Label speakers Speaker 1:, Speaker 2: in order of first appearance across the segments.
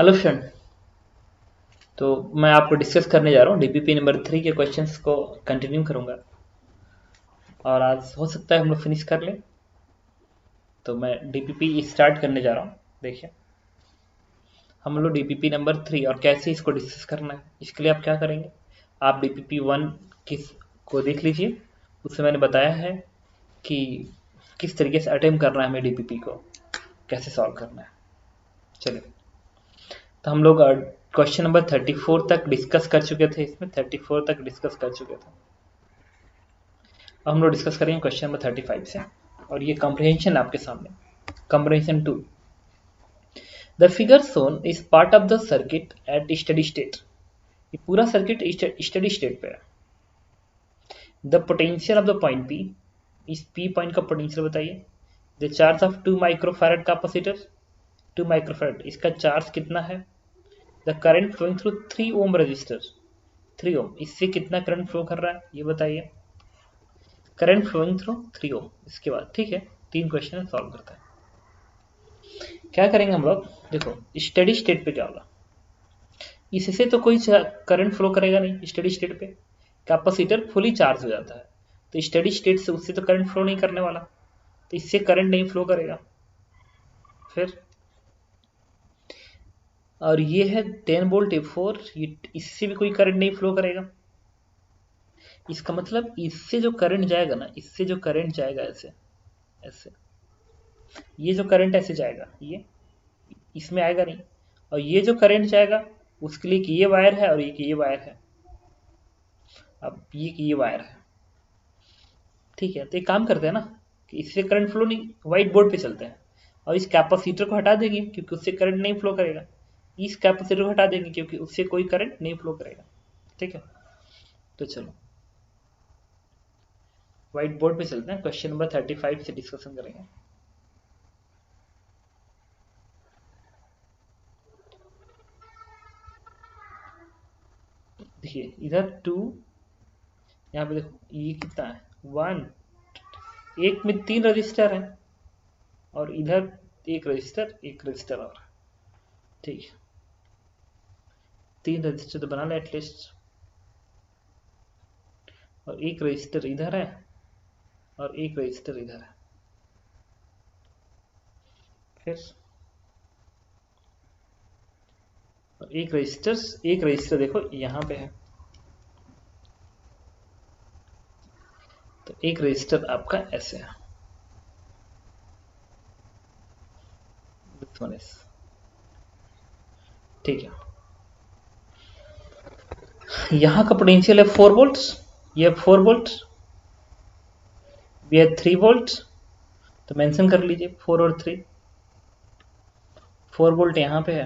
Speaker 1: Hello friend. तो मैं आपको डिस्कस करने जा रहा हूँ डीपीपी नंबर 3 के क्वेश्चंस को कंटिन्यू करूँगा और आज हो सकता है हम लोग फिनिश कर लें। तो मैं डीपीपी स्टार्ट करने जा रहा हूँ। देखिए, हम लोग डीपीपी नंबर 3 और कैसे इसको डिस्कस करना है, इसके लिए आप क्या करेंगे, आप डीपीपी 1 को देख लीजिए। उससे मैंने बताया है कि किस तरीके से अटेम्प्ट करना है हमें डीपीपी को, कैसे सॉल्व करना है। चलिए, तो हम लोग क्वेश्चन नंबर 34 तक डिस्कस कर चुके थे। इसमें 34 तक डिस्कस कर चुके थे। अब हम लोग डिस्कस करेंगे क्वेश्चन नंबर 35 से, और ये कॉम्प्रिहेंशन आपके सामने। Comprehension 2, the figure shown is part of the circuit at steady state. ये पूरा सर्किट स्टडी स्टेट पे है। The potential of the point P, इस पी पॉइंट का पोटेंशियल बताइए। The charge of 2 microfarad capacitor, 2 microfarad, इसका चार्ज कितना है। The current flowing through 3 ohm resistor, 3 ohm, इससे कितना करंट फ्लो कर रहा है ये बताइए। करंट फ्लोइंग थ्रू 3 ओम। इसके बाद ठीक है, 3 क्वेश्चन सॉल्व करता है। क्या करेंगे हम लोग, देखो स्टडी स्टेट पे क्या होगा, इससे तो कोई करंट फ्लो करेगा नहीं। स्टडी स्टेट पे कैपेसिटर फुली चार्ज हो जाता है, तो स्टडी स्टेट से उससे तो करंट फ्लो नहीं करने वाला, तो इससे करंट नहीं फ्लो करेगा। फिर और ये है 10 वोल्ट F4, ये इससे भी कोई करंट नहीं फ्लो करेगा। इसका मतलब इससे जो करंट जाएगा ना, इससे जो करंट जाएगा ऐसे ऐसे, ये जो करंट ऐसे जाएगा ये इसमें आएगा नहीं। और ये जो करंट जाएगा उसके लिए कि ये वायर है और ये वायर है। अब ये वायर है, ठीक है। तो एक काम करते हैं ना कि इससे करंट फ्लो नहीं, व्हाइट बोर्ड पे चलते हैं और इस कैपेसिटर को हटा देंगे क्योंकि उससे करंट नहीं फ्लो करेगा। इस कैपेसिटर को हटा देंगे क्योंकि उससे कोई करंट नहीं फ्लो करेगा। ठीक है, तो चलो व्हाइट बोर्ड पे चलते हैं, क्वेश्चन नंबर 35 से डिस्कशन करेंगे। देखिए इधर 2, यहाँ पे देखो ये कितना है 1, एक में 3 रजिस्टर है और इधर एक रजिस्टर और, ठीक है। 3 रजिस्टर तो बना ले एटलीस्ट, और एक रजिस्टर इधर है और एक रजिस्टर इधर है। फिर और एक रजिस्टर देखो यहाँ पे है, तो एक रजिस्टर आपका ऐसे है। ठीक है, यहाँ का पोटेंशियल है 4 वोल्ट, ये 4 वोल्ट, ये 3 वोल्ट। तो मेंशन कर लीजिए 4 और 3। 4 वोल्ट यहाँ पे है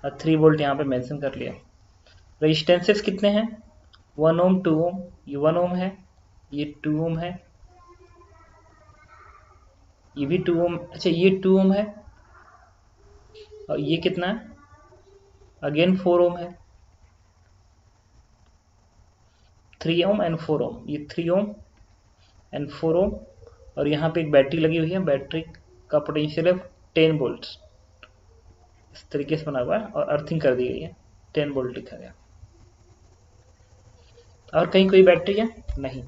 Speaker 1: और 3 वोल्ट यहाँ पे मेंशन कर लिया। रेजिस्टेंसेस कितने हैं, 1 ओम 2 ओम, ये 1 ओम है, ये 2 ओम है, ये भी 2 ओम, अच्छा ये 2 ओम है, और ये कितना है, अगेन 4 ओम है, 3 ओम एंड 4 ओम, ये 3 ओम एंड 4 ओम। और यहाँ पे एक बैटरी लगी हुई है, बैटरी का पोटेंशियल है 10 वोल्ट, इस तरीके से बना हुआ है और अर्थिंग कर दी गई है, 10 वोल्ट लिखा गया। और कहीं कोई बैटरी है नहीं।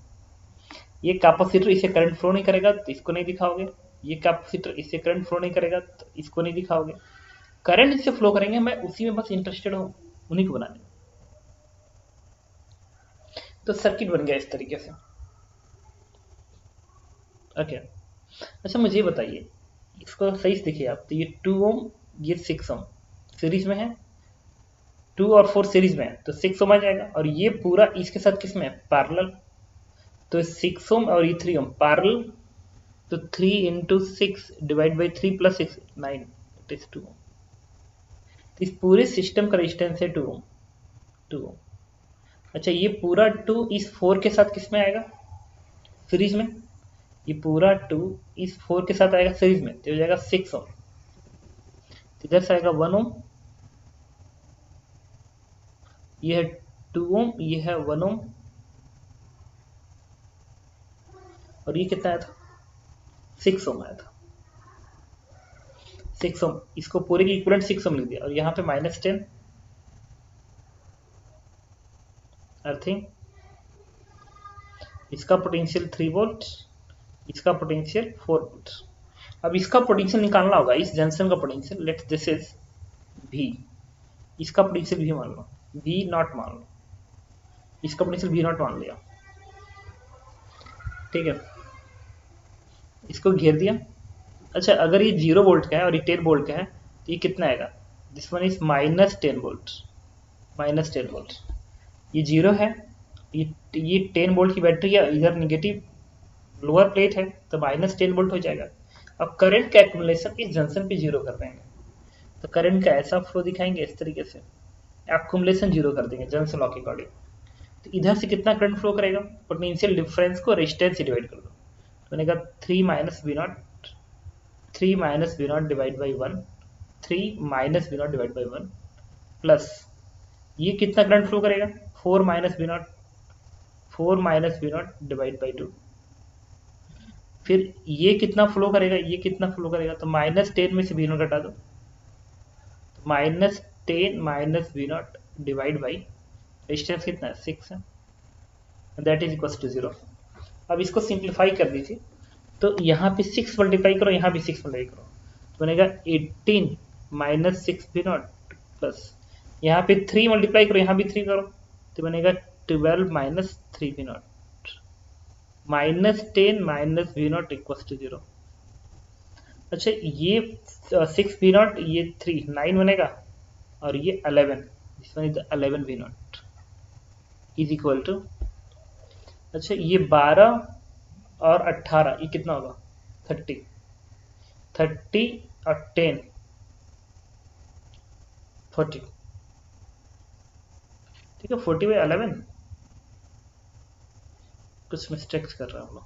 Speaker 1: ये कैपेसिटर इससे करंट फ्लो नहीं करेगा तो इसको नहीं दिखाओगे, ये कैपेसिटर इससे करंट फ्लो नहीं करेगा तो इसको नहीं दिखाओगे। करंट इससे फ्लो करेंगे, मैं उसी में बस इंटरेस्टेड हूँ, उन्हीं को बनाने। तो सर्किट बन गया इस तरीके से। ओके, अच्छा मुझे बताइए, इसको सही से देखिए आप, तो ये 2 ओम ये 6 ओम सीरीज में है, 2 और 4 सीरीज में है, तो 6 ओम आ जाएगा। और ये पूरा इसके साथ किस में है, पैरेलल, तो 6 ओम और ये 3 ओम पैरेलल, तो 3 into 6 divide by 3 plus 6 9, it is 2 ओम। इस पूरे सिस्टम का रेजिस्टेंस है 2 ओम, 2 ओम। अच्छा ये पूरा 2 इस 4 के साथ किस में आएगा, सीरीज में, ये पूरा 2 इस 4 के साथ आएगा सीरीज में, तो हो जाएगा 6 ओम। इधर से आएगा 1 ओम, ये है 2 ओम, ये है 1 ओम, और ये कितना आया था, 6 ओम आया था। 6 ओम, इसको पूरे की इक्विवेलेंट 6 ओम लिख दिया, और यहाँ पे -10 अर्थिंग, इसका पोटेंशियल 3 वोल्ट, इसका पोटेंशियल 4 वोल्ट। अब इसका पोटेंशियल निकालना होगा, इस जंक्शन का potential, let this is V, इसका पोटेंशियल भी मान लो, V नॉट मान लो, इसका पोटेंशियल V नॉट मान लिया, ठीक है, इसको घेर दिया। अच्छा, अगर ये 0 वोल्ट का है और ये 10 वोल्ट का है तो ये कितना आएगा, this one is -10 volt, -10 volt, ये 0 है, ये 10 वोल्ट की बैटरी है, इधर निगेटिव लोअर प्लेट है तो -10 वोल्ट हो जाएगा। अब करंट का एक्यूमुलेशन इस जंक्शन पे 0 कर देंगे, तो करंट का ऐसा फ्लो दिखाएंगे इस तरीके से, एक्यूमुलेशन 0 कर देंगे जंक्शन लॉ के अकॉर्डिंग। तो इधर से कितना करंट फ्लो करेगा, पोटेंशियल डिफरेंस को रेजिस्टेंस से डिवाइड कर दो, तो बनेगा 3 - V0, 3 - V0 divide by 1, 3 - V0 divide by 1 plus ये कितना करंट फ्लो करेगा, 4 - V0, 4 - V0 डिवाइड बाई 2, फिर ये कितना फ्लो करेगा, ये कितना फ्लो करेगा, तो -10 में से V0 घटा दो, तो -10 - V0 डिवाइड बाई रेजिस्टेंस कितना है 6 है, दैट इज इक्वल टू 0। अब इसको सिंप्लीफाई कर दीजिए, तो यहाँ पे 6 मल्टीप्लाई करो, यहाँ भी 6 मल्टीप्लाई करो, तो बनेगा 18 - 6 V0 प्लस यहाँ पे 3 मल्टीप्लाई करो, यहाँ भी 3 करो, तो बनेगा 12 - 3 V0, -10 - V0 इक्वल टू 0। अच्छा, ये 6 V0, ये 3 9 बनेगा, और ये 11, this one is 11 V0 is equal to, अच्छा ये 12 और 18 ये कितना होगा 30, 30 और 10 40, ठीक है, 40/11, कुछ मिस्टेक्स कर रहा हूँ,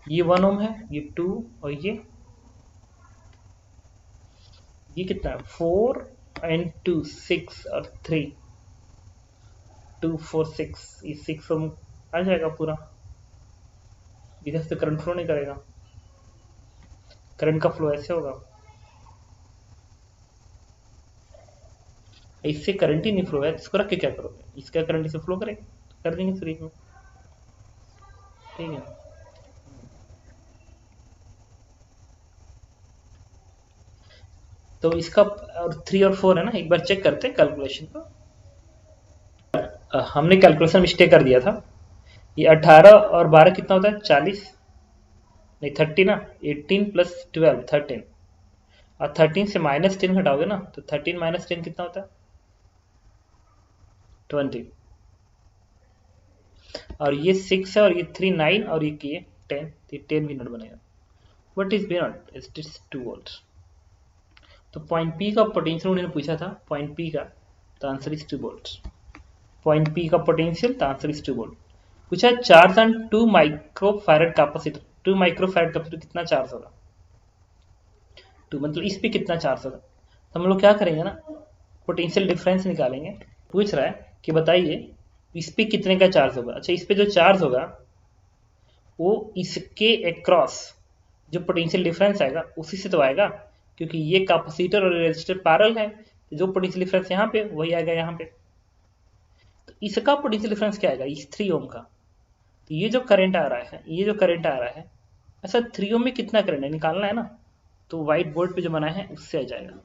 Speaker 1: ये 1 ओम है, ये 2, और ये कितना है 4 and 2 6 और 3 2 4 6, ये 6 ओम आ जाएगा पूरा, इधर से करंट फ्लो नहीं करेगा, करंट का फ्लो ऐसे होगा, इससे करंट ही नहीं फ्लो है, इसको रख के क्या करोगे, इसका करंट इसे फ्लो करेगा, कर देंगे फ्री में, ठीक है। तो इसका और 3 और 4 है ना, एक बार चेक करते हैं कैलकुलेशन को, हमने कैलकुलेशन मिस्टेक कर दिया था, ये 18 और 12 कितना होता है 40, नहीं 30 ना, 18 + 12 13, और 13 से -10 घटाओगे ना, तो 13 - 10 कितना होता है 20, और ये 6 है, और ये 3 9, और ये 10, तो 10 V0 बनेगा। What is V0, it is 2 volt. तो पॉइंट पी का पोटेंशियल उन्होंने पूछा था, पॉइंट पी का, तो answer is 2 volt, point P का पोटेंशियल, तो आंसर इज 2 वोल्ट। पूछा charge on 2 microfarad capacitor, 2 microfarad capacitor कितना चार्ज होगा, 2 मतलब इस पे कितना चार्ज होगा, तो हम लोग क्या करेंगे ना, पोटेंशियल डिफरेंस निकालेंगे। पूछ रहा है कि बताइए इस पे कितने का चार्ज होगा। अच्छा, इस पे जो चार्ज होगा वो इसके अक्रॉस जो पोटेंशियल डिफरेंस आएगा उसी से तो आएगा, क्योंकि ये कैपेसिटर और रेजिस्टर पैरेलल है, तो जो पोटेंशियल डिफरेंस यहाँ पे वही आएगा यहाँ पे। तो इसका पोटेंशियल डिफरेंस क्या आएगा, इस 3 ओम का, तो ये जो करंट आ रहा है, ये जो करंट आ रहा है, अच्छा 3 ओम में कितना करंट है निकालना है ना, तो व्हाइट बोर्ड पे जो बना है उससे आ जाएगा।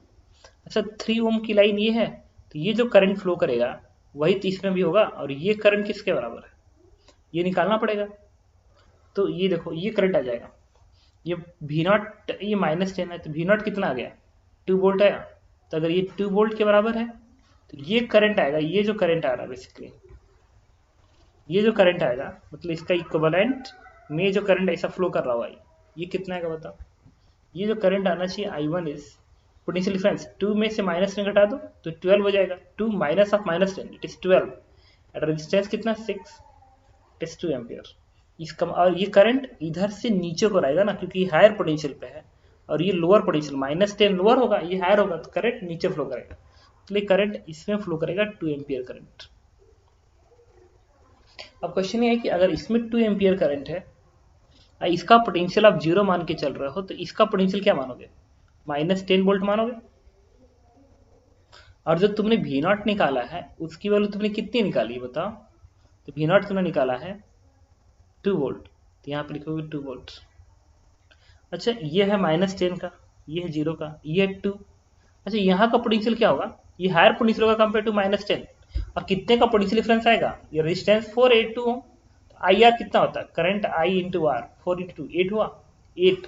Speaker 1: अच्छा 3 ओम की लाइन ये है, तो ये जो करंट फ्लो करेगा वही 30 में भी होगा, और ये करंट किसके बराबर है ये निकालना पड़ेगा। तो ये देखो ये करंट आ जाएगा, ये V0, ये -10 है, तो V0 कितना आ गया 2 वोल्ट आया, तो अगर ये 2 वोल्ट के बराबर है तो ये करंट आएगा, ये जो करंट आ रहा है बेसिकली, ये जो करंट आएगा मतलब इसका इक्विवेलेंट में जो करंट ऐसा फ्लो कर रहा हुआ है ये कितना आएगा बताओ। ये जो करंट आना चाहिए I1 इज पोटेंशियल डिफरेंस, 2 में से -10 घटा दो तो 12 हो जाएगा, 2 minus of -10 it is 12, at resistance कितना 6, इट इज 2 एम्पियर। इसका और ये करंट इधर से नीचे को रहेगा ना, क्योंकि हायर पोटेंशियल पे है, और ये लोअर पोटेंशियल -10 लोअर होगा, ये हायर होगा, तो करंट नीचे फ्लो करेगा, इसलिए करंट इसमें फ्लो करेगा 2 एम्पियर करंट। अब क्वेश्चन ये है कि अगर इसमें 2 एम्पियर करंट है, इसका पोटेंशियल आप 0 मान के चल रहे हो, तो इसका पोटेंशियल क्या मानोगे? -10 वोल्ट मानोगे। और जो तुमने V0 निकाला है उसकी वैल्यू तुमने कितनी निकाली बताओ? तो V0 तुमने निकाला है 2 वोल्ट, तो यहाँ पे लिखोगे 2 वोल्ट। अच्छा, ये है -10 का, ये है 0 का, ये है 2। अच्छा, यहाँ का पोटेंशियल क्या होगा? ये हायर पोटेंशियल होगा कंपेयर टू -10। और कितने का पोटेंशियल डिफरेंस आएगा? ये रेजिस्टेंस 482 हो, तो आई आर कितना होता है? Current I into R, 4 into 8 हुआ 8।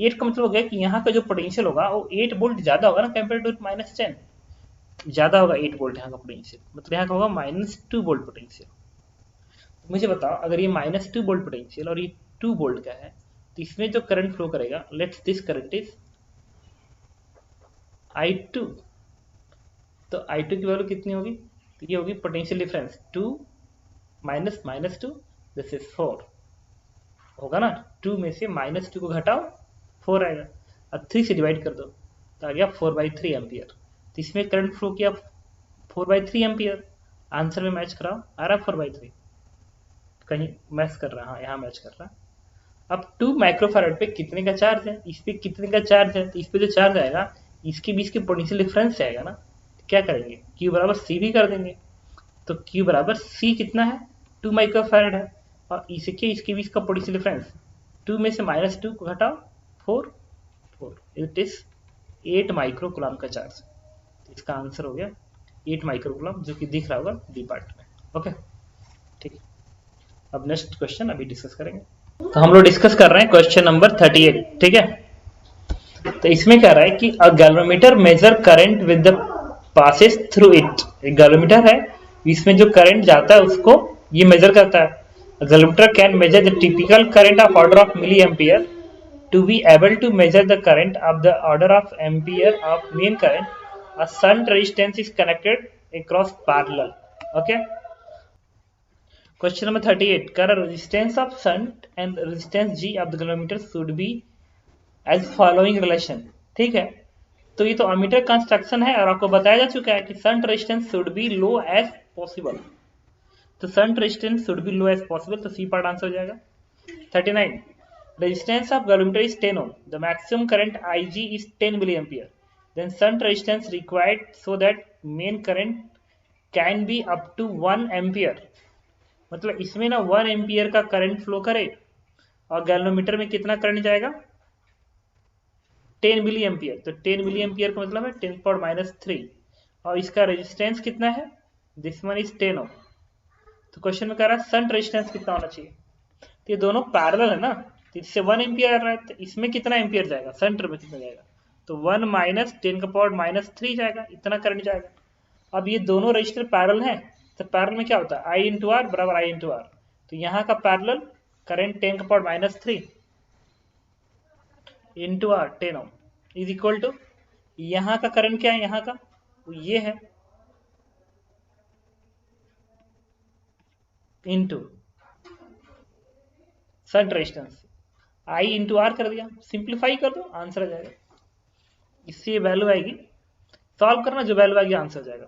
Speaker 1: 8 का मतलब हो गया कि यहाँ का जो पोटेंशियल होगा वो 8 वोल्ट ज्यादा होगा ना कंपेयर टू -10, ज्यादा होगा 8 वोल्ट यहाँ का पोटेंशियल, मतलब यहाँ का होगा -2 वोल्ट पोटेंशियल। मुझे बताओ, अगर ये -2 वोल्ट पोटेंशियल और ये 2 वोल्ट का है, तो इसमें जो करंट फ्लो करेगा, let's this current is I2। तो I2 की वैल्यू कितनी होगी? तो ये होगी potential difference 2 minus -2, this is 4 होगा ना। 2 में से -2 को घटाओ 4 आएगा, अब 3 से डिवाइड कर दो तो आ गया 4/3 एम्पियर। तो इसमें करंट फ्लो किया 4/3 एम्पियर। आंसर में मैच कराओ, आ रहा 4/3, कहीं मैच कर रहा है, हाँ यहाँ मैच कर रहा है। अब 2 माइक्रोफैराड पे कितने का चार्ज है, इस पे कितने का चार्ज है, तो इस पे जो चार्ज आएगा इसके बीच के पोटेंशियल डिफरेंस से आएगा ना। तो क्या करेंगे, Q बराबर C भी कर देंगे। तो Q बराबर C कितना है? 2 माइक्रोफैराड है, और इसके बीच का पोटेंशियल डिफरेंस 2 में से -2 को घटाओ 4 इट इज 8 माइक्रोकुलम का चार्ज। तो इसका आंसर हो गया 8 माइक्रोकुलम, जो कि दिख रहा होगा डी पार्ट में। ओके, ठीक है। अब नेक्स्ट क्वेश्चन अभी डिस्कस करेंगे। तो हम लोग डिस्कस कर रहे हैं क्वेश्चन नंबर 38, ठीक है। तो इसमें कह रहा है कि a galvanometer measure current with the passes through it. एक गैल्वेनोमीटर है, इसमें जो करंट जाता है उसको ये मेजर करता है। Galvanometer can measure the typical current of order of milliampere. To be able to measure the current of the order of ampere of main current, a shunt resistance is connected across parallel. Okay, Question number 38. Current resistance of shunt and resistance G of the galvanometer should be as following relation। ठीक है, तो ये तो ammeter construction है और आपको बताया जा चुका है कि shunt resistance should be low as possible. तो shunt resistance should be low as possible, तो सी पार्ट आंसर हो जाएगा। 39. Resistance of galvanometer is 10 ohm. The maximum current Ig is 10 milliampere. Then shunt resistance required so that main current can be up to 1 ampere। मतलब इसमें ना 1 ampere का current flow करे और galvanometer में कितना करंट जाएगा? 10 मिली एम्पियर। तो 10 मिली एम्पियर का मतलब है 10⁻³ और इसका रेजिस्टेंस कितना है? दिस वन इज 10 ओम। तो क्वेश्चन में कह रहा है शंट रेजिस्टेंस कितना होना चाहिए। तो ये दोनों पैरेलल है ना, तो इससे 1 एम्पियर आ रहा है, तो इसमें कितना एम्पियर जाएगा, शंट में कितना जाएगा? तो 1 - 10⁻³ जाएगा, इतना करंट जाएगा। अब ये दोनों रजिस्टर पैरेलल हैं, तो पैरेलल में क्या होता है? I इंटू आर बराबर I इंटू आर। तो यहाँ का parallel current 10⁻³ into R 10 ohm is equal to, यहाँ का करंट क्या है, यहाँ का ये है, into shunt resistance I into R कर दिया, सिंप्लीफाई कर दो आंसर आ जाएगा। इससे वैल्यू आएगी, सॉल्व करना, जो वैल्यू आएगी आंसर हो जाएगा।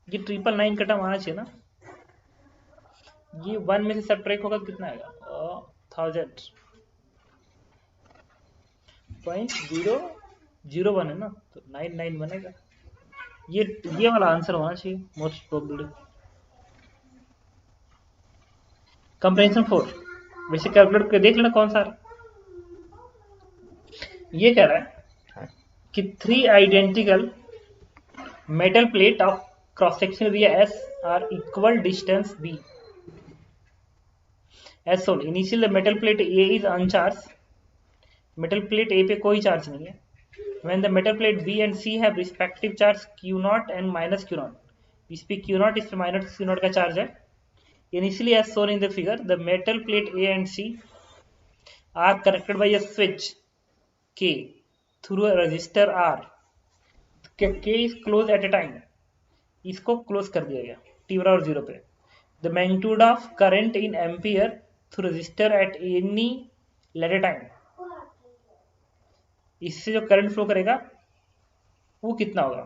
Speaker 1: ये 999 का टर्म आना चाहिए ना, ये 1 में से सब्ट्रैक्ट होगा तो कितना आएगा? 1000.001 है ना, तो 99 बनेगा। ये वाला आंसर होना चाहिए मोस्ट प्रोबेबली। कंप्रेंशन 4 वैसे कैलकुलेट कर देख लेना कौन सा। ये कह रहा है कि 3 identical metal plate of cross section area S are equal distance B as shown। Initial metal plate A is uncharged, metal plate A पे कोई चार्ज नहीं है। When the metal plate B and C have respective charge Q0 and -Q0, इस पे Q0 इस पे -Q0 का charge है। Initially as shown in the figure, the metal plate A and C are connected by a switch K through a resistor R। K is closed at a time, इसको close कर दिया गया t बराबर 0 पे। The magnitude of current in ampere through resistor at any later time, इससे जो current flow करेगा वो कितना होगा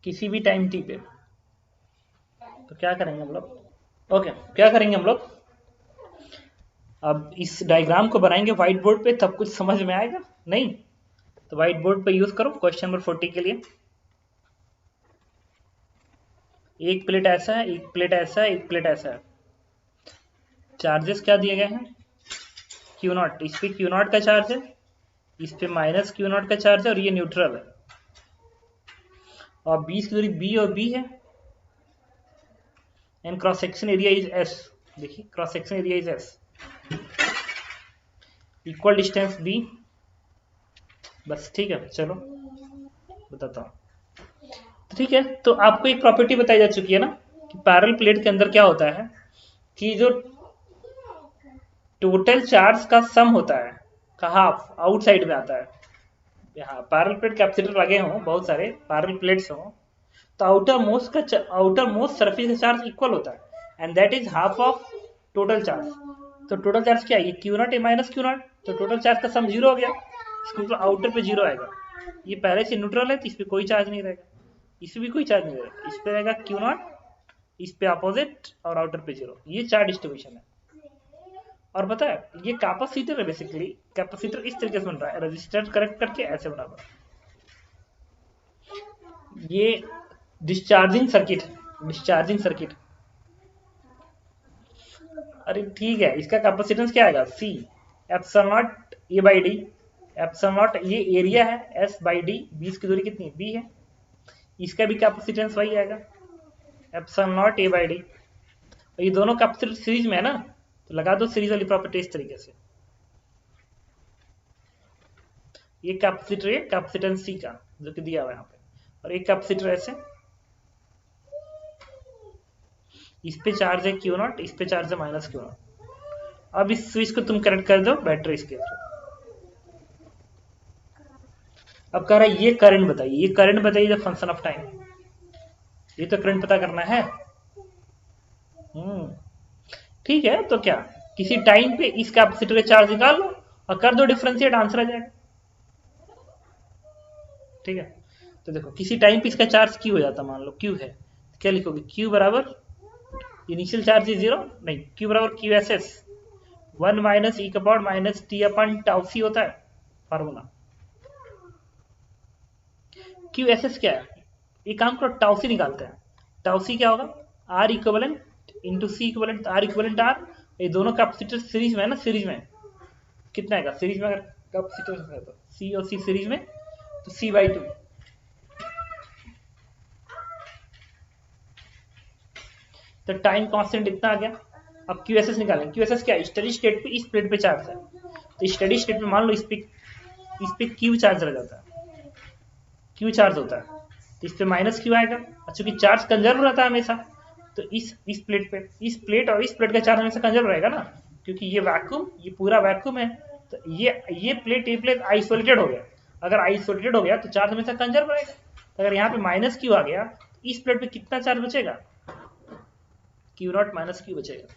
Speaker 1: किसी भी टाइम t पे। तो क्या करेंगे हम लोग, ओके क्या करेंगे हम लोग, अब इस डायग्राम को बनाएंगे व्हाइट बोर्ड पे, तब कुछ समझ में आएगा नहीं? तो व्हाइट बोर्ड पे यूज करो क्वेश्चन नंबर 40 के लिए। एक प्लेट ऐसा है, एक प्लेट ऐसा है, एक प्लेट ऐसा है। चार्जेस क्या दिए गए हैं? क्यू नॉट, इस पे क्यू नॉट का चार्ज है, इस पे माइनस क्यू नॉट का चार्ज है, और ये न्यूट्रल है। और 20 की दूरी बी और बी है, and cross section area is S. देखिए cross section area is S, equal distance B. बस ठीक है, चलो बताता हूँ। ठीक है, तो आपको एक प्रॉपर्टी बताई जा चुकी है ना कि पैरेलल प्लेट के अंदर क्या होता है कि जो टोटल चार्ज का सम होता है का हाफ आउटसाइड में आता है। यहाँ पैरेलल प्लेट कैपेसिटर लगे हों, बहुत सारे पैरेलल प्लेट्स हों, तो आउटर मोस्ट सरफेस का चार्ज इक्वल होता है, and that is half of total charge. तो टोटल चार्ज क्या है? ये Q not a minus Q not, तो टोटल चार्ज का सम जीरो हो गया, इसको मतलब आउटर पे जीरो आएगा। ये पहले से न्यूट्रल है तो इस पे कोई चार्ज नहीं रहेगा, इस पे भी कोई चार्ज नहीं रहेगा, इस पे रहेगा क्यू नॉट, इस पे अपोजिट, और आउटर पे जीरो। ये चार डिस्ट्रीब्यूशन है। और पता है ये कैपेसिटर है, बेसिकली कैपेसिटर इस तरीके से बन रहा है, रेजिस्टर करेक्ट करके ऐसे बना हुआ है। ये डिस्चार्जिंग सर्किट है, डिस्चार्जिंग सर्किट। अरे ठीक है, इसका कैपेसिटेंस क्या आएगा? C epsilon naught A by D. Epsilon naught ये एरिया है, एस बाई डी, 20 की दूरी कितनी? बी है। इसका भी कैपेसिटेंस वही आएगा, epsilon naught A by D. ये दोनों कैपेसिटर सीरीज में है ना, तो लगा दो सीरीज वाली प्रॉपर्टी इस तरीके से। ये कैपेसिटर है कैपेसिटेंस सी का जो कि दिया हुआ है यहाँ पे, और एक कैपेसिटर ऐसे, इस पे चार्ज है क्यू नॉट, इस पे चार्ज है माइनस क्यू नॉट। अब इस स्विच को तुम कनेक्ट कर दो बैटरी इसके थ्रू। अब कह रहा है ये करंट बताइए, ये करंट बताइए द फंक्शन ऑफ टाइम। ये तो करंट पता करना है। ठीक है, तो क्या किसी टाइम पे इस कैपेसिटर का चार्ज निकाल लो और कर दो डिफरेंशिएट, आंसर आ जाएगा। ठीक है, तो देखो किसी टाइम पे इसका चार्ज क्यू हो जाता, मान लो क्यू है, क्या लिखोगे? क्यू बराबर इनिशियल चार्ज इज जीरो, नहीं, क्यू बराबर क्यू एस एस 1 माइनस ई का पावर माइनस टी अपन टाउ सी होता है फार्मूला। क्यू एस एस क्या है? एक काम करो, टाउ सी निकालते हैं। टाउ सी क्या होगा? R equivalent into C equivalent, R equivalent R. ये दोनों कैपेसिटर सीरीज में है ना, सीरीज में कितना आएगा? सीरीज में अगर कैपेसिटर है तो सी और सी सीरीज में, तो सी बाई टू। तो टाइम कांस्टेंट इतना आ गया। अब क्यू एस एस निकालेंगे। क्यू एस एस क्या है? स्टडी स्टेट पे इस प्लेट पे चार्ज है, तो स्टडी स्टेट में मान लो इस पे क्यू चार्ज रह जाता है, क्यू चार्ज होता है, तो इस पे माइनस क्यू आएगा। चूंकि चार्ज कंजर्व रहता है हमेशा, तो इस प्लेट पे, इस प्लेट और इस प्लेट का चार्ज हमेशा कंजर्व रहेगा ना, क्योंकि ये वैक्यूम, ये पूरा वैक्यूम है। तो ये प्लेट आइसोलेटेड हो गया। अगर आइसोलेटेड हो गया तो चार्ज हमेशा कंजर्व रहेगा। तो अगर यहाँ पे माइनस क्यू आ गया, तो इस प्लेट पे कितना चार्ज बचेगा? क्यू नॉट माइनस क्यू बचेगा,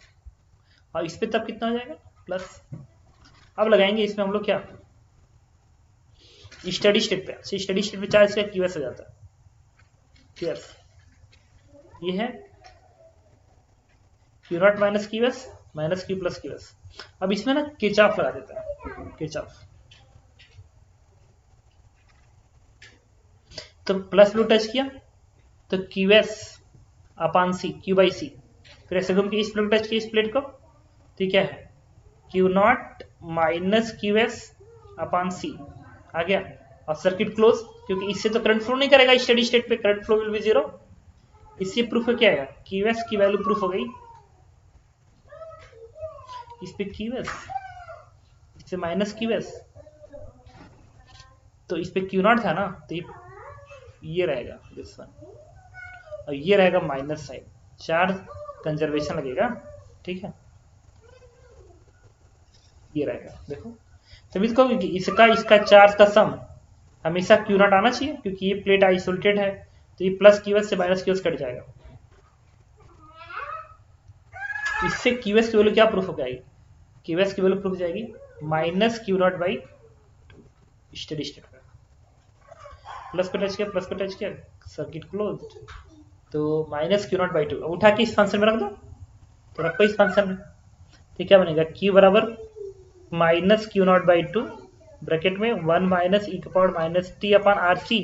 Speaker 1: और इस पे तब कितना हो जाएगा? प्लस। अब लगाएंगे इसमें हम लोग क्या, स्टडी स्टेट पे। स्टडी स्टेट पे चार्ज क्या? क्यू एस हो जाता है, क्यू एस। ये है Q naught minus Q S minus Q plus Q S. अब इसमें ना किरचॉफ लगा देता है, किरचॉफ। तो प्लस लो टच किया तो Q S upon C, Q by C. फिर ऐसे घूम के इस प्लेट टच किया, इस प्लेट को, तो क्या है? Q naught minus Q S upon C आ गया, और सर्किट क्लोज। क्योंकि इससे तो करंट फ्लो नहीं करेगा स्टडी स्टेट पे, current flow will be zero. इससे प्रूफ क्या आएगा? क्यू एस की वैल्यू प्रूफ हो गई, इस पे क्यू एस, इससे माइनस क्यू एस, तो इस पे क्यू नॉट था ना, तो ये रहेगा दिस वन, और ये रहेगा माइनस साइड, चार्ज कंजर्वेशन लगेगा। ठीक है, ये रहेगा। देखो तभी तो कहूँ कि इसका चार्ज का सम हमेशा क्यू नॉट आना चाहिए, क्योंकि ये प्लेट आइसोलेटेड है, तो ये प्लस क्यू एस से माइनस क्यू एस कट जाएगा। इससे क्यू एस की वैल्यू क्या प्रूफ हो जाएगी? क्यू एस की वैल्यू प्रूफ हो जाएगी minus Q naught by steady state का। प्लस को टच किया, प्लस को टच किया, सर्किट क्लोज। तो minus Q naught by to उठा के इस फंक्शन में रख दो, तो रखो इस फंक्शन में। तो क्या बनेगा, Q बराबर minus Q naught by to bracket में 1 माइनस ई पावर माइनस टी अपन आर सी,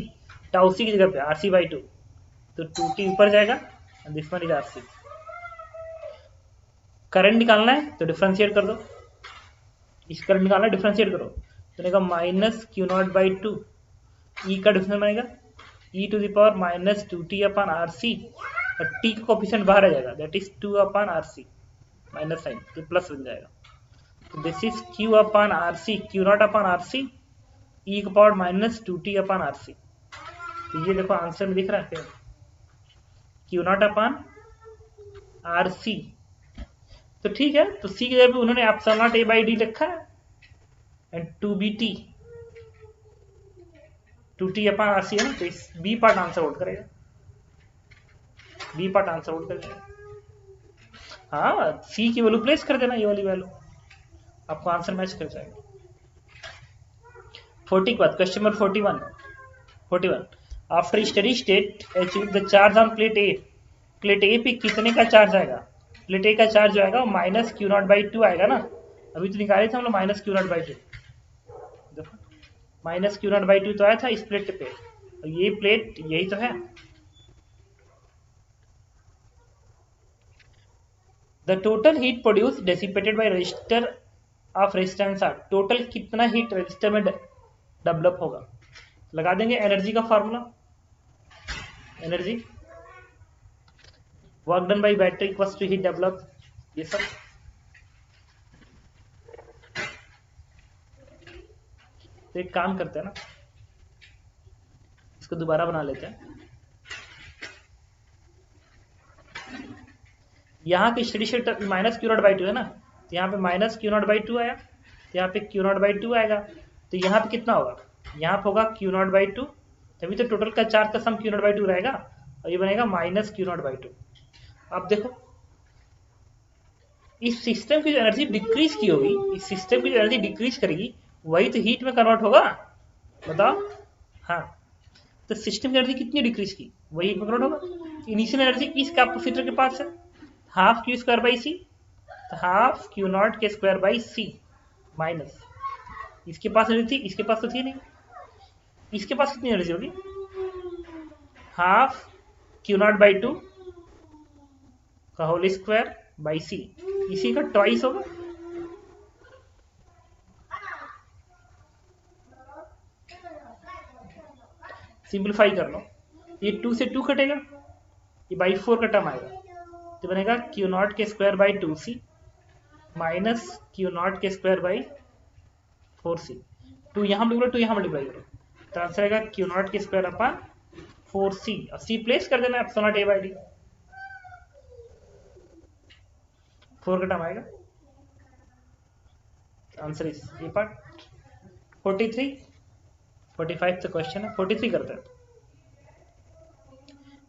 Speaker 1: टाउ सी की जगह पे आर सी बाई टू, तो 2t ऊपर जाएगा, this one is R C. Current निकालना है तो डिफरेंशिएट कर दो, इस करंट निकालना है डिफरेंशिएट करो, तो बनेगा minus Q naught by two, E का डिफरेंस बनेगा E to the power minus 2t upon R C, और टी का कोफिशिएंट बाहर आ जाएगा, that is 2 upon R C, minus sign तो प्लस बन जाएगा। तो this is q upon R C, Q naught upon R C, E का power minus 2t upon R C. तो ये देखो आंसर में दिख रहा है, Q naught upon R C. तो ठीक है, तो सी की जगह पे उन्होंने epsilon naught A by D लिखा है, and 2bt 2t upon R सी है ना, तो इस बी पार्ट आंसर आउट करेगा, बी पार्ट आंसर आउट करेगा। हाँ, सी की वैल्यू प्लेस कर देना, ये वाली वैल्यू आपको आंसर मैच कर जाएगा। 40 के बाद question number 41 after study state achieve the charge on plate A, plate A पे कितने का चार्ज आएगा, प्लेट ए का चार्ज जो आएगा वो minus Q naught by two आएगा ना, अभी तो निकाले थे हम लोग minus Q naught by two, देखो minus Q naught by two तो आया था इस प्लेट पे, और ये प्लेट यही तो है। The total heat produce dissipated by resistor of resistance R, total कितना हीट रजिस्टर में डेवलप होगा, लगा देंगे एनर्जी का formula, energy work done by battery equals to heat develop, ये सब। तो एक काम करते हैं ना, इसको दोबारा बना लेते हैं। यहाँ पे steady state minus Q naught by to है ना, तो यहाँ पे minus Q naught by to आया, तो यहाँ पे क्यू नॉट बाई टू आएगा, तो यहाँ पे कितना होगा, यहाँ पे होगा क्यू नॉट बाई टू, तभी तो टोटल का चार्ज का सम क्यू नॉट बाई टू रहेगा, और ये बनेगा minus Q naught by to. अब देखो इस सिस्टम की जो एनर्जी डिक्रीज की होगी, इस सिस्टम की जो एनर्जी डिक्रीज करेगी वही तो हीट में कन्वर्ट होगा, बताओ। हाँ, तो सिस्टम की एनर्जी कितनी डिक्रीज की, वही हीट में कन्वर्ट होगा। इनिशियल एनर्जी किस कैपेसिटर के पास है, half Q square by C, half Q naught के स्क्वायर बाई सी माइनस, इसके पास एनर्जी थी, इसके पास तो थी नहीं, इसके पास कितनी एनर्जी होगी, half Q naught by to का होल स्क्वायर बाई सी, इसी का ट्वाइस होगा। सिंप्लीफाई कर लो, ये 2 से 2 कटेगा, ये बाई 4 का टर्म आएगा, तो बनेगा क्यू नॉट के square by 2c minus Q naught के स्क्वायर बाई 4c, 2 यहाँ मल्टीप्लाई 2 यहाँ मल्टीप्लाई करो, तो आंसर आएगा क्यू नॉट के स्क्वायर अपॉन 4c, और c प्लेस कर देना epsilon not a by D, 4 का टर्म आएगा, आंसर इज ए पार्ट। 45 तो क्वेश्चन है, 43 करते हैं।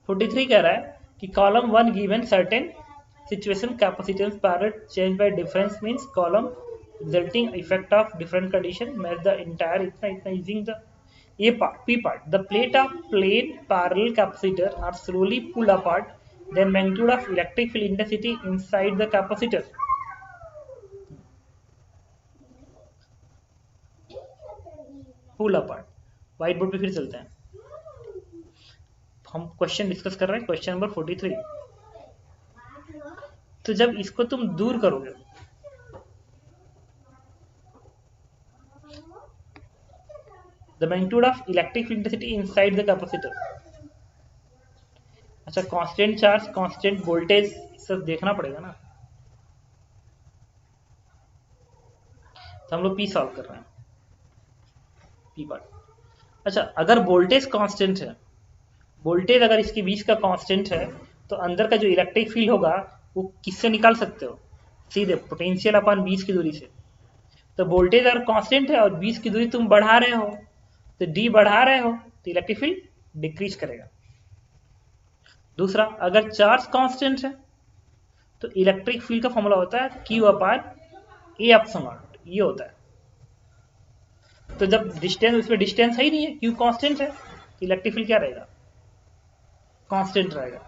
Speaker 1: 43 कह रहा है कि column 1 given certain situation capacitance parallel change by difference means column resulting effect of different condition match the entire इतना using the A part, P part. The plate of plain parallel capacitor are slowly pulled apart. Then magnitude of electric field intensity inside the capacitor. Pull apart. White board पे फिर चलते हैं, हम question discuss कर रहे हैं, question number 43। तो जब इसको तुम दूर करोगे, the magnitude of electric field intensity inside the capacitor, अच्छा कांस्टेंट चार्ज कांस्टेंट वोल्टेज सब देखना पड़ेगा ना, तो हम लोग पी सॉल्व कर रहे हैं, पी पार्ट। अच्छा अगर वोल्टेज कांस्टेंट है, वोल्टेज अगर इसके बीच का कांस्टेंट है, तो अंदर का जो इलेक्ट्रिक फील्ड होगा वो किससे निकाल सकते हो, सीधे पोटेंशियल अपन बीच की दूरी से। तो वोल्टेज अगर कांस्टेंट है और बीच की दूरी तुम बढ़ा रहे हो, तो डी बढ़ा रहे हो, तो इलेक्ट्रिक फील्ड डिक्रीज करेगा। दूसरा, अगर चार्ज कांस्टेंट है तो इलेक्ट्रिक फील्ड का फॉर्मूला होता है Q upon A epsilon naught, ये होता है। तो जब डिस्टेंस, इसमें डिस्टेंस है ही नहीं है, Q कांस्टेंट है, तो इलेक्ट्रिक फील्ड क्या रहेगा, कांस्टेंट रहेगा।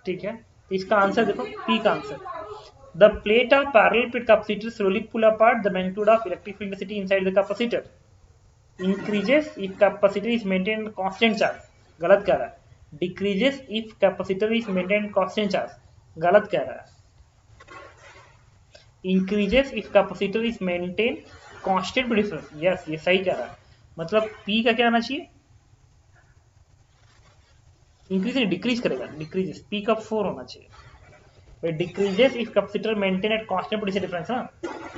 Speaker 1: ठीक है, तो इसका आंसर देखो, P का answer The plate of parallel plate capacitor slowly pull apart. The magnitude of electric field density inside the capacitor increases if capacitor is maintained constant charge. गलत कह रहा है. Decreases if capacitor is maintained constant charge. गलत कह रहा है. Increases if capacitor is maintained constant difference. Yes, ये सही कह रहा है. मतलब P का क्या आना चाहिए? इंक्रीज नहीं, डिक्रीज करेगा. डिक्रीजेस, P का 4 होना चाहिए. Decreases if capacitor maintain at constant potential difference. ना,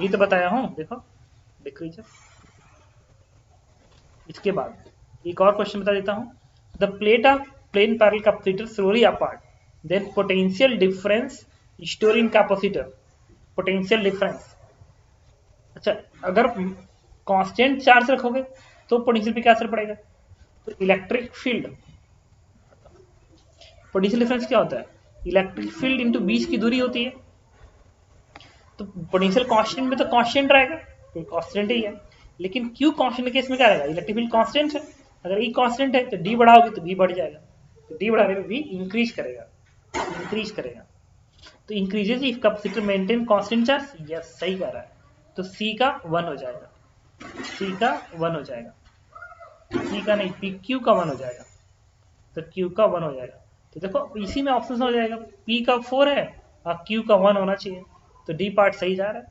Speaker 1: ये तो बताया हूं. देखो, डिक्रीजेस. इसके बाद एक और क्वेश्चन बता देता हूं. The plate of plane parallel capacitor slowly apart, then potential difference store in capacitor. Potential difference. अच्छा, अगर कांस्टेंट चार्ज रखोगे तो पोटेंशियल पे क्या असर पड़ेगा? तो इलेक्ट्रिक फील्ड. पोटेंशियल डिफरेंस क्या होता है? इलेक्ट्रिक फील्ड इंटू बीच की दूरी होती है. तो पोटेंशियल कांस्टेंट में तो कांस्टेंट रहेगा, तो कांस्टेंट ही है. लेकिन क्यू कांस्टेंट के केस में क्या रहेगा? इलेक्ट्रिक फील्ड कांस्टेंट है. अगर ई कांस्टेंट है तो डी बढ़ाओगे तो बी बढ़ जाएगा. तो डी बढ़ाने में बी इंक्रीज करेगा. तो increases if capacitor maintain constant charge. Yes, सही कह रहा है. तो सी का 1 हो जाएगा. सी का 1 हो जाएगा. सी का नहीं, पी क्यू का 1 हो जाएगा. तो क्यू का 1 हो जाएगा. तो देखो इसी में ऑप्शन हो जाएगा. P का 4 है और Q का 1 होना चाहिए. तो D पार्ट सही जा रहा है.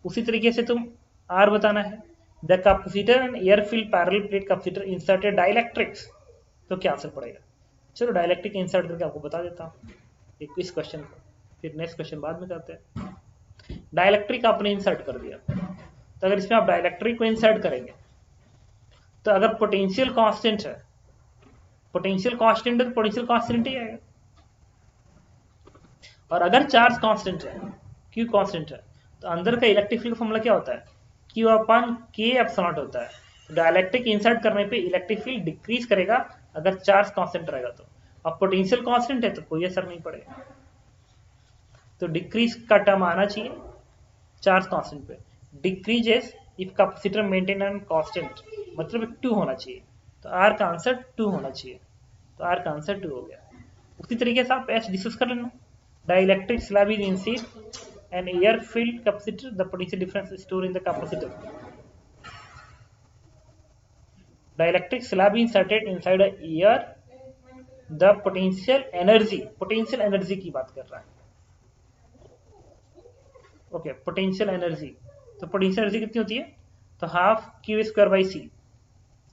Speaker 1: उसी तरीके से तुम R बताना है. The capacitor and air field parallel plate capacitor inserted dielectrics. तो क्या असर पड़ेगा? चलो डाइलेक्ट्रिक इंसर्ट करके आपको बता देता हूँ इस क्वेश्चन को, फिर नेक्स्ट क्वेश्चन बाद में करते हैं. डाइलेक्ट्रिक आपने इंसर्ट कर दिया, तो अगर इसमें आप डाइलेक्ट्रिक को इंसर्ट करेंगे तो अगर पोटेंशियल कांस्टेंट है, पोटेंशियल कांस्टेंट है तो पोटेंशियल कांस्टेंट ही आएगा. और अगर चार्ज कांस्टेंट है, क्यू कांस्टेंट है, तो अंदर का इलेक्ट्रिक फील्ड फॉर्मूला क्या होता है? क्यू अपन के एप्सिलॉन होता है. तो डाइलेक्ट्रिक इंसर्ट करने पे इलेक्ट्रिक फील्ड डिक्रीज करेगा अगर चार्ज कांस्टेंट रहेगा तो. अब पोटेंशियल कांस्टेंट है तो कोई असर नहीं पड़ेगा. तो डिक्रीज का टर्म आना चाहिए चार्ज कांस्टेंट पे. Decreases if capacitor maintain and constant, मतलब 2 होना चाहिए. तो आर का आंसर 2 होना चाहिए. तो आर का आंसर 2 हो गया. उसी तरीके से आप एच डिस्कस कर लेना. Dielectric slab is inserted and air filled capacitor, the potential difference store in the capacitor. Dielectric slab inserted inside a air, the potential energy की बात कर रहा है. Okay, potential energy. तो पोटेंशियल एनर्जी कितनी होती है? तो half Q square by C,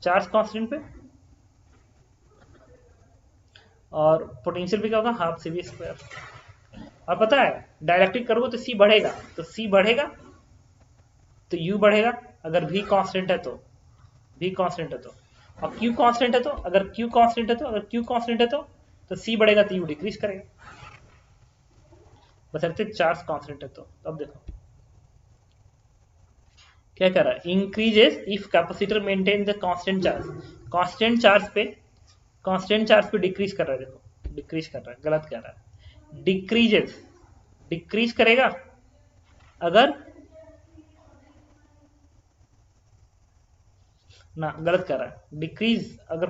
Speaker 1: charge constant पे, और पोटेंशियल भी क्या होगा? Half C V square. और पता है डाइलेक्ट्रिक करोगे तो सी बढ़ेगा, तो सी बढ़ेगा तो यू बढ़ेगा. अगर भी कांस्टेंट है तो, भी कांस्टेंट है तो, और क्यू कांस्टेंट है तो, अगर क्यू कांस्टेंट है तो, अगर क्यू कांस्टेंट है तो सी बढ़ेगा तो यू डिक्रीज करेगा. बशर्ते चार्ज कांस्टेंट है तो. अब देखो क्या कर रहा है? Increases if capacitor maintain the constant charge. Constant charge पे डिक्रीज कर रहा है. देखो डिक्रीज कर रहा है, गलत कर रहा है. डिक्रीज करेगा अगर, ना गलत कर रहा है. डिक्रीज अगर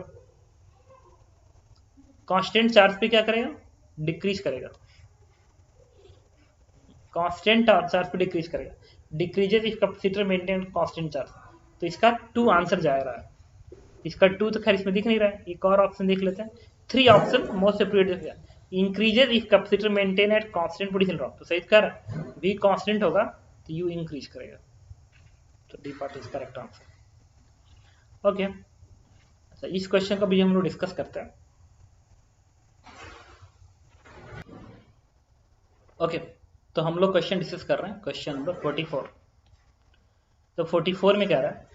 Speaker 1: कांस्टेंट चार्ज पे क्या करेगा? डिक्रीज करेगा. कांस्टेंट चार्ज पे डिक्रीज करेगा. Decreases if capacitor maintain constant charge. तो इसका 2 आंसर जा रहा है. इसका 2 तो खैर इसमें दिख नहीं रहा है. एक और ऑप्शन देख लेते हैं. 3 option most appropriate. Increases if capacitor maintain at constant potential drop. तो सही कर रहा है. वी कांस्टेंट होगा तो यू इंक्रीज करेगा. तो D part is correct answer. Okay, अच्छा इस क्वेश्चन का भी हम लोग डिस्कस करते हैं. ओके, तो हम लोग क्वेश्चन डिस्कस कर रहे हैं. Question number 44. तो 44 में कह रहा है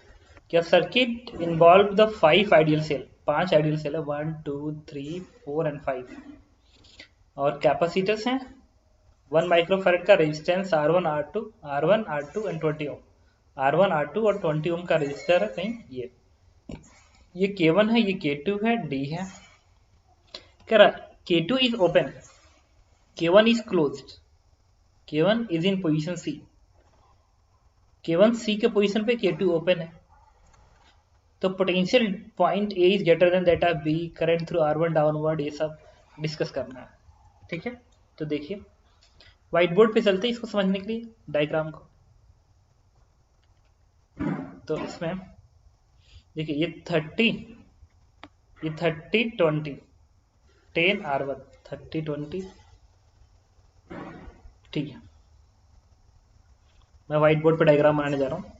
Speaker 1: क्या circuit involve the 5 ideal cell. 5 ideal cell है, 1 2 3 4 एंड 5. और कैपेसिटर्स हैं 1 माइक्रोफैरड का resistance R1 R2 and 20 Om. R1 R2 और 20 ओम का रेजिस्टर है कहीं ये K1 है, ये K2 है, D है. कह रहा K2 is open, K1 is closed, K1 is in position C, K1 C के पोजीशन पे, K2 ओपन है. तो potential point A is greater than that of B, current through R1 downward, ये सब डिस्कस करना है. ठीक है, तो देखिए व्हाइट बोर्ड पे चलते हैं इसको समझने के लिए डायग्राम को। तो इसमें देखिए ये 30, ये 30 20 10 R1 30 20, ठीक है। मैं व्हाइट बोर्ड पे डायग्राम बनाने जा रहा हूँ।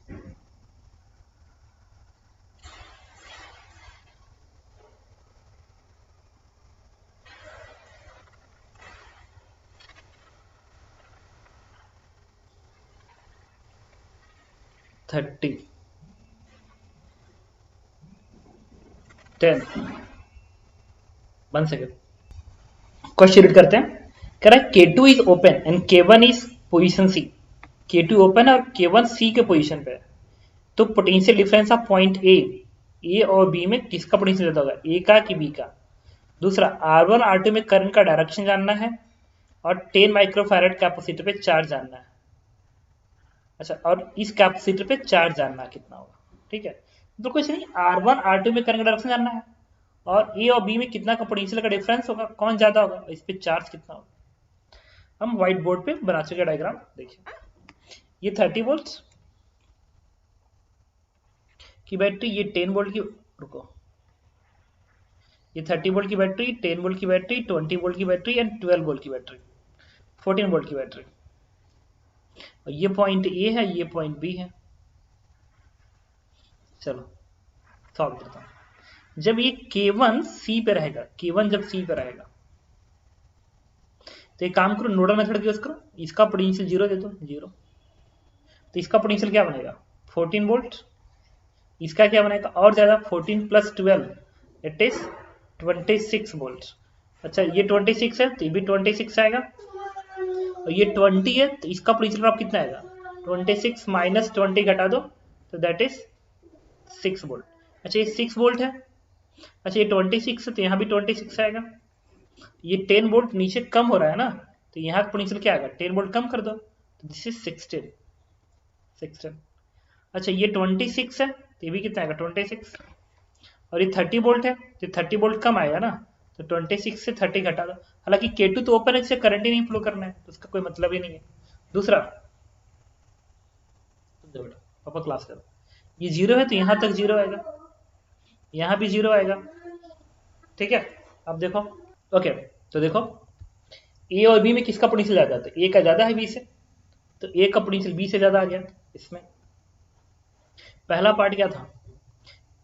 Speaker 1: थर्टी 10 1 सेकेंड, क्वेश्चन रीड करते हैं। कह रहा है K2 is open and K1 is position C। K2 open है और K1 C के पोजीशन पे है। तो potential difference of point A और बी में किसका पोटेंशियल ज्यादा होगा, ए का कि बी का। दूसरा R1 R2 में करंट का डायरेक्शन जानना है और 10 माइक्रोफैरेड कैपेसिटर पे चार्ज जानना है। अच्छा, और इस कैपेसिटर पे चार्ज जानना है कितना होगा, ठीक है। तो कुछ नहीं, R1 R2 में करंट का डायरेक्शन जानना है और ए और बी में कितना का पोटेंशियल का डिफरेंस होगा, कौन ज्यादा होगा, इस पे चार्ज कितना होगा। हम व्हाइट बोर्ड पे बना चुके डायग्राम, देखिए ये 30 वोल्ट की बैटरी, ये 10 वोल्ट की, रुको, ये 30 वोल्ट की बैटरी, 10 वोल्ट की बैटरी, 20 वोल्ट की बैटरी एंड 12 वोल्ट की बैटरी, 14 वोल्ट की बैटरी। और ये पॉइंट ए है, ये पॉइंट बी है। चलो सॉल्व करता हूं। जब ये K1 C पे रहेगा, K1 जब C पे रहेगा तो एक काम करो, नोडल मेथड यूज करो, इसका पोटेंशियल 0 दे दो, 0। तो इसका पोटेंशियल क्या बनेगा, 14 वोल्ट। इसका क्या बनेगा और ज्यादा, 14 प्लस 12 इट इज 26 वोल्ट। अच्छा, ये 26 है तो ये भी 26 आएगा, और ये 20 है तो इसका पोटेंशियल ड्रॉप कितना आएगा, 26 माइनस 20 घटा दो तो दैट इज 6 वोल्ट। अच्छा, ये 6 वोल्ट है। अच्छा, ये 26 है तो यहाँ भी 26 आएगा। ये 10 वोल्ट नीचे कम हो रहा है ना, तो यहाँ का पोटेंशियल क्या आएगा, 10 वोल्ट कम कर दो तो दिस इज 16। अच्छा, ये 26 है तो ये भी कितना आएगा, 26। और ये 30 वोल्ट है तो 30 वोल्ट कम आएगा ना, तो 26 से 30 घटा दो। हालांकि K2 तो ओपन है, इससे करंट ही नहीं फ्लो करना है, तो उसका कोई मतलब ही नहीं है। दूसरा, पापा क्लास करो, ये 0 है तो यहाँ तक 0 आएगा, यहाँ भी 0 आएगा, ठीक है। अब देखो, ओके, तो देखो ए और बी में किसका पोटेंशियल ज्यादा है, तो ए का ज्यादा है बी से, तो ए का पोटेंशियल बी से ज्यादा आ गया। इसमें पहला पार्ट क्या था,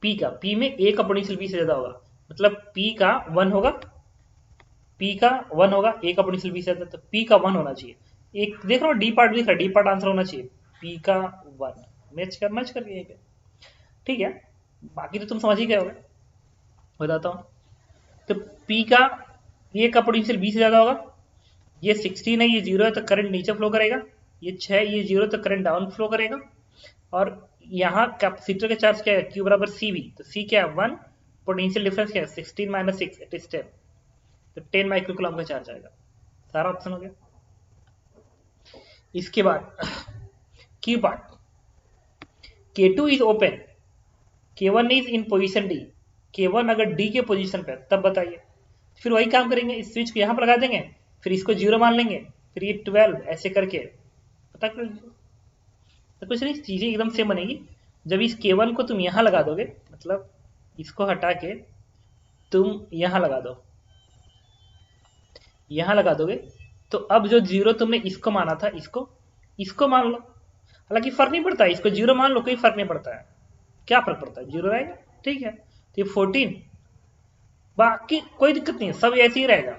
Speaker 1: पी का, पी में ए का पोटेंशियल बी से ज्यादा होगा, मतलब पी का 1 होगा, पी का 1 होगा, ए का पोटेंशियल बी से ज्यादा, तो पी का 1 होना चाहिए। एक देख रहा हूँ डी पार्ट दिख रहा है, डी पार्ट आंसर होना चाहिए पी का 1, मैच कर यहीं पे, ठीक है। बाकी तो तुम समझ ही गए होगे, बताता हूँ। तो पी का, ए का पोटेंशियल बी से ज्यादा होगा, ये 16 है, ये 0 है तो करंट नीचे फ्लो करेगा, ये 6, ये 0 तो करंट डाउन फ्लो करेगा। और यहाँ कैपेसिटर का चार्ज क्या है, Q बराबर CV, तो C क्या है 1, पोटेंशियल डिफरेंस क्या है 16 माइनस 6 इट इज 10, तो 10 माइक्रोकूलम का चार्ज आएगा। सारा ऑप्शन हो गया। इसके बाद Q part, K2 is open, K1 is in position D, K1 अगर D के पोजीशन पे तब बताइए। फिर वही काम करेंगे, इस स्विच को यहाँ पर लगा देंगे, फिर इसको 0 मान लेंगे, फिर ये 12 ऐसे करके पता कर लीजिए। तो कुछ नहीं, चीजें एकदम सेम बनेगी। जब इस K1 को तुम यहाँ लगा दोगे, मतलब इसको हटा के तुम यहाँ लगा दो, यहाँ लगा दोगे, तो अब जो 0 तुमने इसको माना था, इसको मान लो। हालांकि फर्क नहीं पड़ता है, इसको 0 मान लो, कोई फर्क नहीं पड़ता है, क्या फर्क पड़ता है, 0 रहेगा, ठीक है। तो ये 14, बाकी कोई दिक्कत नहीं है, सब ऐसे ही रहेगा।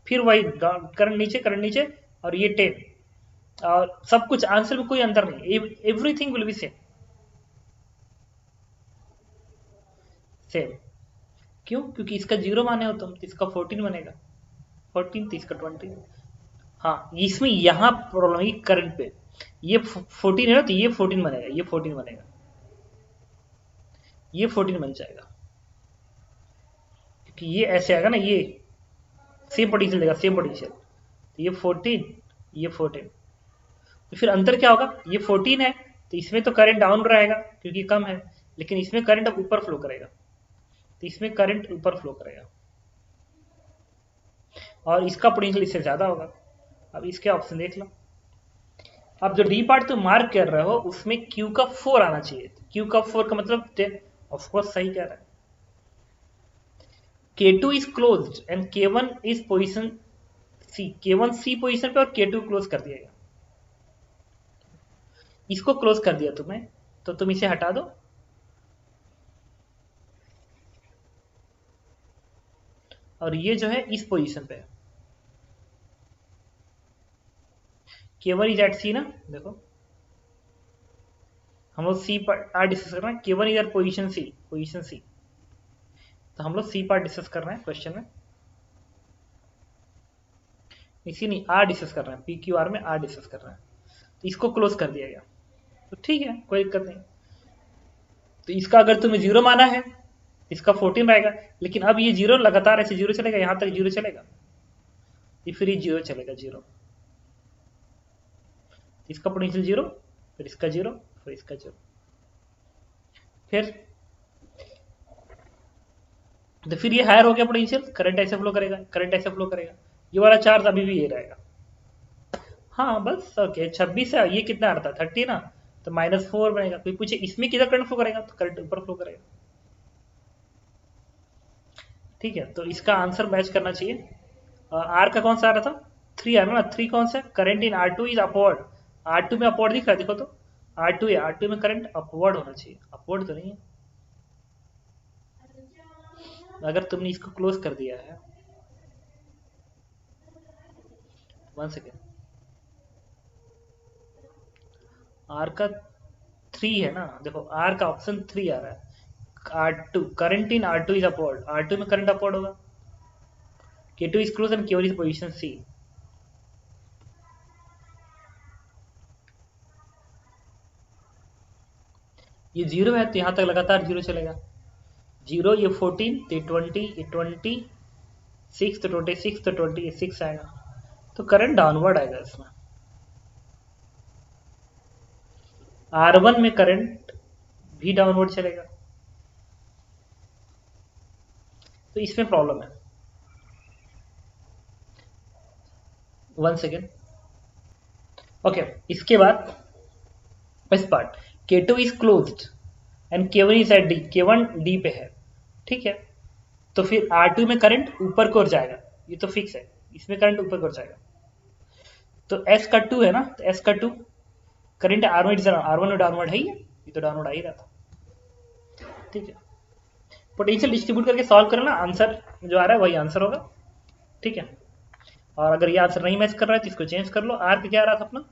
Speaker 1: फिर वही करंट नीचे और ये 10, और सब कुछ आंसर में कोई अंतर नहीं, एवरीथिंग विल बी सेम। क्यों, क्योंकि इसका 0 माने हो तुम, तो इसका 14 बनेगा, 14 तो इसका 20। हाँ, इसमें यहाँ प्रॉब्लम है करंट पे, ये 14 है ना, तो ये 14 बनेगा, ये 14 बनेगा, ये 14 बन जाएगा, क्योंकि ये ऐसे आएगा ना, ये सेम पोटेंशियल देगा, सेम पोटेंशियल, तो ये 14, ये 14। तो फिर अंतर क्या होगा, ये 14 है तो इसमें तो करंट डाउन रहेगा क्योंकि कम है, लेकिन इसमें करंट अब ऊपर फ्लो करेगा, तो इसमें करंट ऊपर फ्लो करेगा और इसका पोटेंशियल इससे ज्यादा होगा। अब इसके ऑप्शन देख लो। अब जो डी पार्ट तुम मार्क कर रहे हो उसमें Q का 4 आना चाहिए। Q का 4 का मतलब 10, ऑफ कोर्स सही कह रहा है। K2 is closed and K1 is position C। K1 C position पे और K2 क्लोज कर दिया गया। इसको क्लोज कर दिया तुम्हें, तो तुम इसे हटा दो और ये जो है इस पोजीशन पे है। K1 इज एट C ना, देखो हम लोग C पार्ट डिस्कस कर रहे हैं। K1 is eight position C, तो हम लोग C पार्ट डिस्कस कर रहे हैं क्वेश्चन में, इसी नहीं R डिस्कस कर रहे हैं, PQR में R डिस्कस कर रहे हैं। तो इसको क्लोज कर दिया गया, तो ठीक है कोई दिक्कत नहीं। तो इसका अगर तुम्हें 0 माना है, इसका 14 रहेगा, लेकिन अब ये 0 लगातार ऐसे 0 चलेगा, यहां तक 0 चलेगा, फिर ये 0 चलेगा 0, इसका पोटेंशियल 0, फिर इसका 0, फिर इसका 0, फिर तो फिर ये हायर हो गया पोटेंशियल, करंट ऐसे फ्लो करेगा, करंट ऐसे फ्लो करेगा, ये वाला चार्ज अभी भी ये रहेगा। हाँ बस ओके, 26 है, ये कितना आ रहा था 30 ना, तो -4 बनेगा। कोई पूछे इसमें किधर करंट फ्लो करेगा, तो करंट ऊपर फ्लो करेगा। ठीक है, तो इसका आंसर मैच करना चाहिए। आर का कौन सा आ रहा था, 3 आ रहा ना, 3 कौन सा, current in R2 is upward. R2 में अपवर्ड दिख रहा है, देखो तो R2 है, R2 में करंट अपवर्ड होना चाहिए, अपवर्ड तो नहीं है। अगर तुमने इसको क्लोज कर दिया है, 1 सेकेंड, R का 3 है ना, देखो R का ऑप्शन 3 आ रहा है, R2 current in R2 is upward, R2 में करंट अपवर्ड होगा, K2 is close and K1 is position C। ये 0 है तो यहां तक लगातार 0 चलेगा, 0, ये 14, तो 20, ये 26, तो 26, तो 26 आएगा, तो करंट डाउनवर्ड आएगा इसमें। R1 में करंट भी डाउनवर्ड चलेगा, तो इसमें प्रॉब्लम है। 1 सेकेंड, ओके, इसके बाद इस part K2 is closed and K1 is at D, K1 D पे है, ठीक है, तो फिर R2 में करंट ऊपर की ओर जाएगा, ये तो फिक्स है, इसमें करंट ऊपर की ओर जाएगा। तो S का 2 है ना, तो S का 2 करंट R1 में डाउनवर्ड है, ये तो डाउनवर्ड आ ही रहा था। ठीक है, पोटेंशियल डिस्ट्रीब्यूट करके सॉल्व करना, आंसर जो आ रहा है वही आंसर होगा। ठीक है, और अगर ये आंसर नहीं मैच कर रहा है तो इसको चेंज कर लो। आर पे क्या आ रहा था अपना,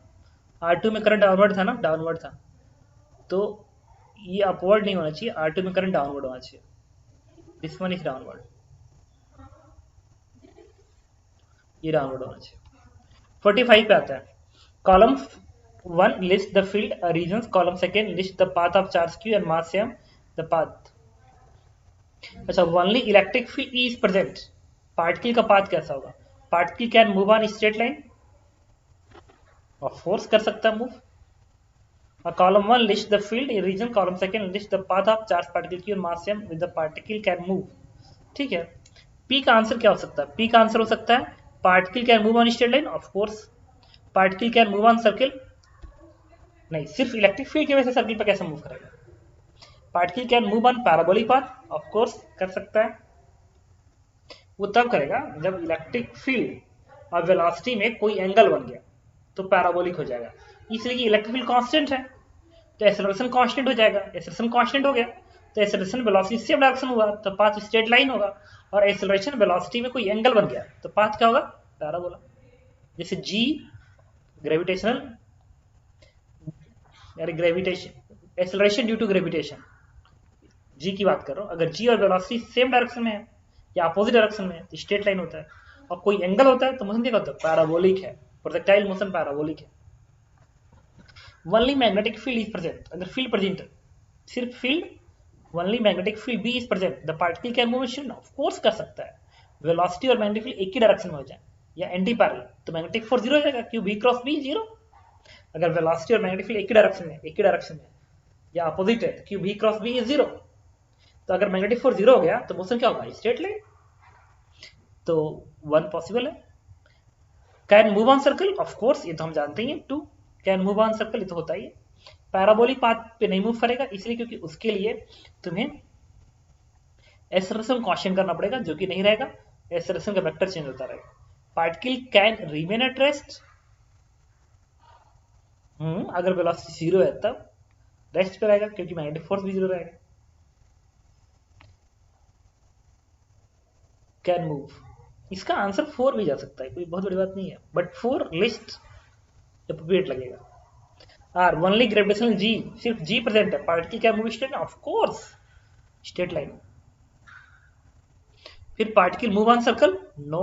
Speaker 1: R2 में करंट डाउनवर्ड था ना, डाउनवर्ड था, तो ये अपवर्ड नहीं होना चाहिए, R2 में करंट डाउनवर्ड होना चाहिए, दिस वन इज डाउनवर्ड, ये डाउनवर्ड होना चाहिए। 45 पे आता है, column 1 list the field regions, column 2 list the path of charge Q and mass m the path. अच्छा, only electric field is present, particle का पाथ कैसा होगा, particle can move on straight line, of course कर सकता है move. Column 1 lists the field in region, column 2 lists the path of charged particle Q and mass m with the particle can move। ठीक है, P का answer क्या हो सकता है, P का आंसर हो सकता है particle can move on straight line, of course. Particle can move on circle, नहीं, सिर्फ इलेक्ट्रिक फील्ड की वजह से सर्किल पर कैसे मूव करेगा। Particle can move on parabolic path, of course कर सकता है, वो तब करेगा जब इलेक्ट्रिक फील्ड और वेलोसिटी में कोई एंगल बन गया तो पैराबोलिक हो जाएगा, इसलिए कि इलेक्ट्रिक फील्ड कांस्टेंट है तो एक्सेलरेशन कांस्टेंट हो जाएगा, एक्सेलरेशन कांस्टेंट हो गया तो एक्सेलरेशन वेलोसिटी सेम डायरेक्शन हुआ तो पाथ स्ट्रेट लाइन होगा, और एक्सेलरेशन वेलोसिटी में कोई एंगल बन गया तो पाथ क्या होगा, पैराबोला। जैसे जी ग्रेविटेशनल, यानी gravitation acceleration due to gravitation, G की बात कर रहा हूँ, अगर जी और वेलोसिटी सेम डायरेक्शन में है या अपोजिट डायरेक्शन में है तो स्ट्रेट लाइन होता है, और कोई एंगल होता है तो मोशन क्या होता है, पैराबोलिक है, प्रोजेक्टाइल मोशन पैराबोलिक है। Only magnetic field is present, अगर फील्ड प्रेजेंट है, सिर्फ field, only magnetic field B is present, the particle can move in, of course कर सकता है, वेलोसिटी और मैग्नेटिक फील्ड एक ही डायरेक्शन में हो जाए या एंटी पैरेलल तो मैग्नेटिक फोर्स 0 हो जाएगा, क्यों बी क्रॉस बी 0। अगर वेलोसिटी और मैग्नेटिक फील्ड एक ही डायरेक्शन में या अपोजिट है तो क्यों बी क्रॉस बी इज 0, तो अगर मैग्नेटिक फोर्स 0 हो गया तो मोशन क्या होगा, स्ट्रेट लाइन, तो 1 पॉसिबल है। Can move on circle, of course ये तो हम जानते ही हैं, 2 कैन मूव ऑन सर्कल, ये तो होता ही है। पैराबोलिक पाथ पे नहीं मूव करेगा, इसलिए क्योंकि उसके लिए तुम्हें एक्सेलरेशन क्वेश्चन करना पड़ेगा, जो कि नहीं रहेगा, एक्सेलरेशन का वेक्टर चेंज होता रहेगा। Particle can remain at rest, अगर वेलोसिटी 0 है तब रेस्ट पे रहेगा, क्योंकि मैग्नेटिक फोर्स भी 0 रहेगा। कैन मूव, इसका आंसर 4 भी जा सकता है, कोई बहुत बड़ी बात नहीं है, बट 4 लिस्ट एप्रोप्रिएट लगेगा। आर ओनली ग्रेविटेशनल जी, सिर्फ जी प्रेजेंट है, particle can move straight, of course straight line. फिर particle move on circle, no.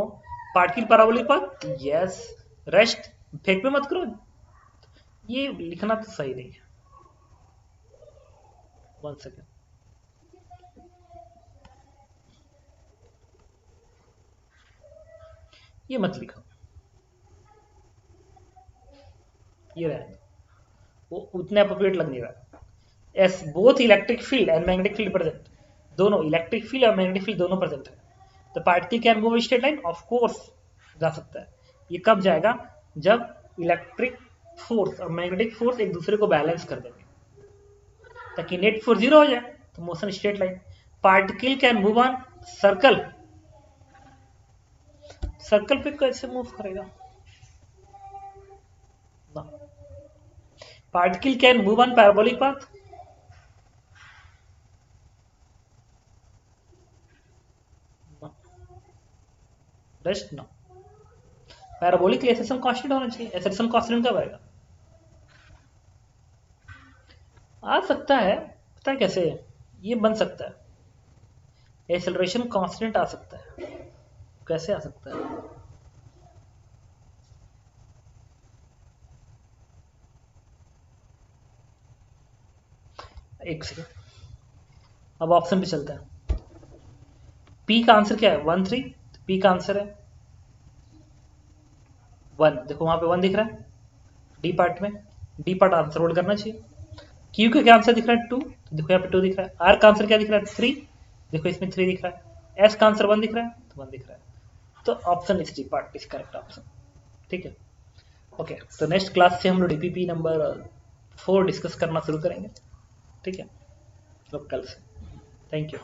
Speaker 1: Particle parabolic path, yes. Rest, फेंक में मत करो, ये लिखना तो सही नहीं है। 1 सेकेंड, ये मत लिखो, ये रहने वो उतने अप्रोप्रिएट लग नहीं रहा। S both electric field and magnetic field present, दोनों इलेक्ट्रिक फील्ड और मैग्नेटिक फील्ड दोनों प्रेजेंट है, तो particle can move straight line, of course जा सकता है। ये कब जाएगा, जब इलेक्ट्रिक फोर्स और मैग्नेटिक फोर्स एक दूसरे को बैलेंस कर देंगे, ताकि नेट फोर्स 0 हो जाए, तो motion straight line. Particle can move on circle, circle पे कैसे मूव करेगा ना। Particle can move on parabolic path, rest ना। पैराबोलिक के लिए एक्सेलेरेशन कांस्टेंट होना चाहिए, एक्सेलेरेशन कांस्टेंट कब आएगा, आ सकता है, पता है कैसे, ये बन सकता है, एक्सेलरेशन कांस्टेंट आ सकता है। कैसे आ सकता है, एक सेकेंड, अब ऑप्शन पे चलता है। पी का आंसर क्या है, 1 3, पी का आंसर है 1, देखो वहां पे 1 दिख रहा है डी पार्ट में, डी पार्ट आंसर होल्ड करना चाहिए। क्यू का क्या आंसर दिख रहा है 2, तो देखो यहाँ पे 2 दिख रहा है। आर का आंसर क्या दिख रहा है 3, देखो इसमें 3 दिख रहा है। एस का आंसर 1 दिख रहा है, तो 1 दिख रहा है, तो option is D part is correct option. ठीक है, ओके, तो नेक्स्ट क्लास से हम लोग डीपीपी नंबर 4 डिस्कस करना शुरू करेंगे। ठीक है, तो कल से, थैंक यू।